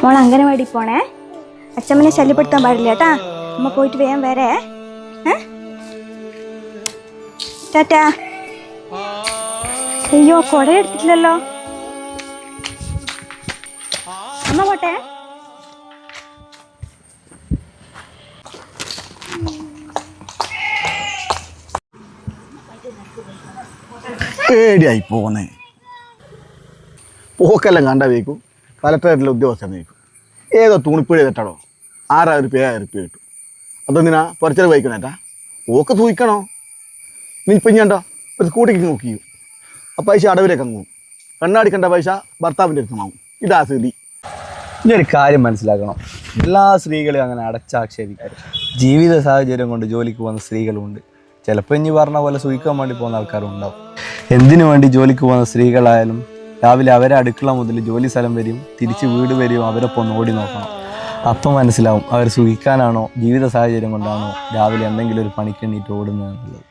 മോൾ അംഗനവാടി പോണേ. അച്ഛമ്മനെ ശല്യപ്പെടുത്താൻ പാടില്ല കേട്ടാ. അമ്മ പോയിട്ട് വേഗം വരേ. ടാറ്റാ. അയ്യോ കൊട എടുത്തിട്ടില്ലല്ലോ. അമ്മ പോട്ടെ. പേടിയായി പോന്നേ. പോക്കെല്ലാം കണ്ട വയ്ക്കും. കലക്ടറേറ്റിലെ ഉദ്യോഗസ്ഥൻ വയ്ക്കും. ഏതോ തുണിപ്പുഴ തെറ്റാടോ 6000 രൂപ 7000 രൂപ കിട്ടും. അതെന്തിനാ പൊരച്ചത് വഹിക്കണേട്ടാ? പോക്ക് തൂക്കണോ? നീ ഇപ്പം ഞാണ്ടോ ഒരു സ്കൂട്ടിക്ക് നോക്കിയോ? ആ പൈസ അടവിലേക്ക് അങ്ങ് പോകും. കണ്ണാടിക്കണ്ട പൈസ ഭർത്താവിൻ്റെ അടുത്തുമാവും. ഇതാ സ്ഥിതി. ഇതൊരു കാര്യം മനസ്സിലാക്കണം. എല്ലാ സ്ത്രീകളെയും അങ്ങനെ അടച്ചാക്ഷേപിക്കാറ്. ജീവിത സാഹചര്യം കൊണ്ട് ജോലിക്ക് പോകുന്ന സ്ത്രീകളുമുണ്ട്. ചിലപ്പോൾ ഇനി പറഞ്ഞ പോലെ സൂഹിക്കാൻ വേണ്ടി പോകുന്ന ആൾക്കാരും ഉണ്ടാവും. എന്തിനു വേണ്ടി ജോലിക്ക് പോകുന്ന സ്ത്രീകളായാലും രാവിലെ അവരെ അടുക്കള മുതൽ ജോലി സ്ഥലം വരെയും തിരിച്ച് വീട് വരെയും അവരൊപ്പം ഒന്ന് ഓടി നോക്കണം. അപ്പം മനസ്സിലാവും അവർ സൂഹിക്കാനാണോ ജീവിത സാഹചര്യം കൊണ്ടാണോ രാവിലെ എന്തെങ്കിലും ഒരു പണിക്കെണ്ണീറ്റ് ഓടുന്നതെന്നുള്ളത്.